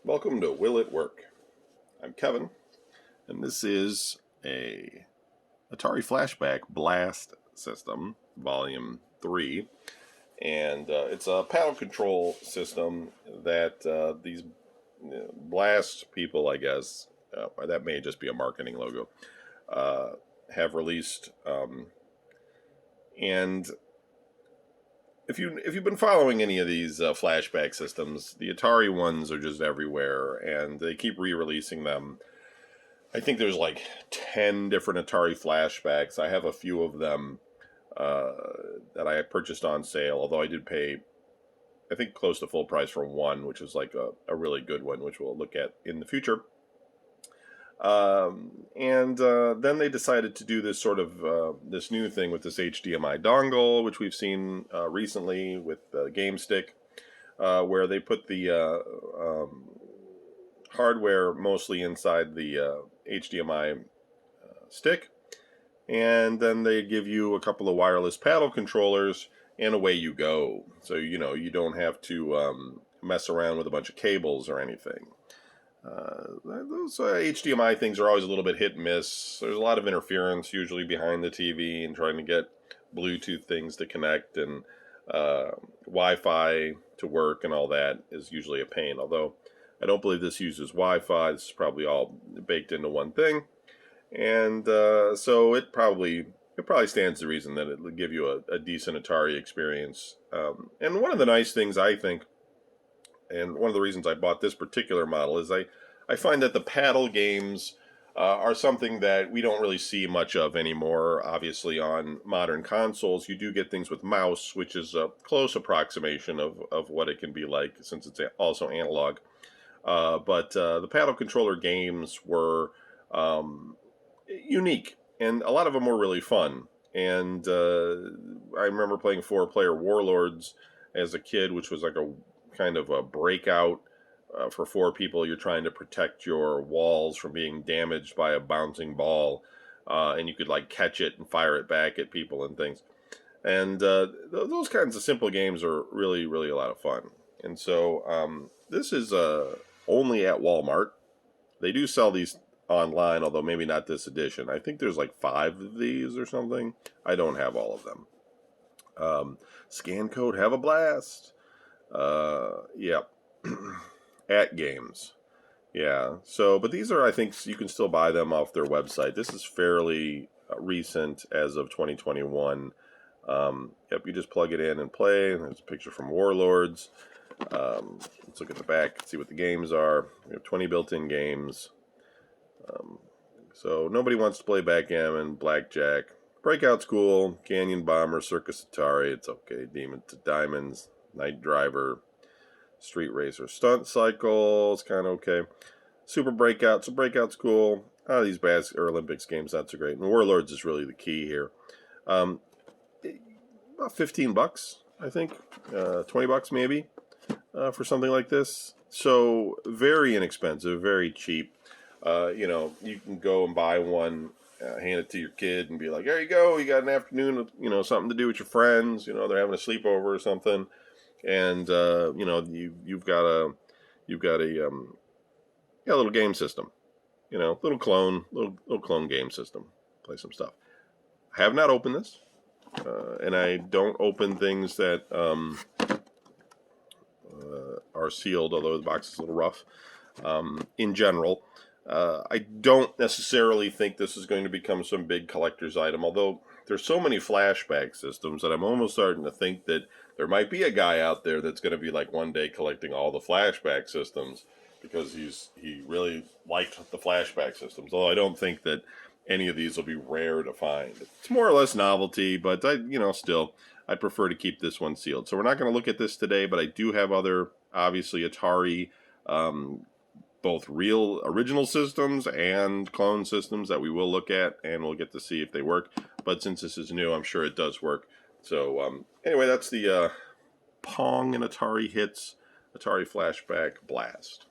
Welcome to Will It Work? I'm Kevin, and this is a Atari Flashback Blast system, Volume 3, and it's a paddle control system that these Blast people, I guess, or that may just be a marketing logo, have released, and if you've been following any of these flashback systems, the Atari ones are just everywhere, and they keep re-releasing them. I think there's like 10 different Atari flashbacks. I have a few of them that I purchased on sale, although I did pay, I think, close to full price for one, which is like a really good one, which we'll look at in the future. Then they decided to do this sort of this new thing with this HDMI dongle, which we've seen recently with Game Stick, where they put the hardware mostly inside the HDMI stick, and then they give you a couple of wireless paddle controllers, and away you go. So you don't have to mess around with a bunch of cables or anything. Those HDMI things are always a little bit hit and miss. There's a lot of interference usually behind the TV and trying to get Bluetooth things to connect, and Wi-Fi to work and all that is usually a pain. Although I don't believe this uses Wi-Fi. This is probably all baked into one thing, and so it probably stands to reason that it will give you a decent Atari experience. And one of the nice things, I think, and one of the reasons I bought this particular model, is I find that the paddle games are something that we don't really see much of anymore. Obviously, on modern consoles, you do get things with mouse, which is a close approximation of what it can be like, since it's also analog. But the paddle controller games were unique, and a lot of them were really fun. And I remember playing 4-player Warlords as a kid, which was like a kind of a breakout for 4 people. You're trying to protect your walls from being damaged by a bouncing ball, and you could like catch it and fire it back at people and things. And those kinds of simple games are really, really a lot of fun. And so this is only at Walmart. They do sell these online, although maybe not this edition. I think there's like 5 of these or something. I don't have all of them. Scan code, have a blast. Yep. ARGames. Yeah. So, but these are, I think, you can still buy them off their website. This is fairly recent, as of 2021. Yep, you just plug it in and play. There's a picture from Warlords. Let's look at the back and see what the games are. We have 20 built-in games. So nobody wants to play backgammon, blackjack. Breakout's cool. Canyon Bomber, Circus Atari, it's okay. Demon to Diamonds, Night Driver, Street Racer, Stunt Cycle, it's kind of okay. Super Breakout, so Breakout's cool. These Olympics games, not so great. And Warlords is really the key here. About $15, I think. $20 maybe for something like this. So very inexpensive, very cheap. You can go and buy one, hand it to your kid, and be like, "There you go. You got an afternoon of, something to do with your friends. They're having a sleepover or something." And you've got a little game system, little clone game system. Play some stuff. I have not opened this, and I don't open things that are sealed, although the box is a little rough. In general, I don't necessarily think this is going to become some big collector's item, although there's so many flashback systems that I'm almost starting to think that there might be a guy out there that's going to be like one day collecting all the flashback systems because he really liked the flashback systems. Although I don't think that any of these will be rare to find. It's more or less novelty, but I'd prefer to keep this one sealed. So we're not going to look at this today, but I do have other, obviously, Atari, both real original systems and clone systems that we will look at, and we'll get to see if they work. But since this is new, I'm sure it does work. So anyway, that's the Pong and Atari Hits Atari Flashback Blast.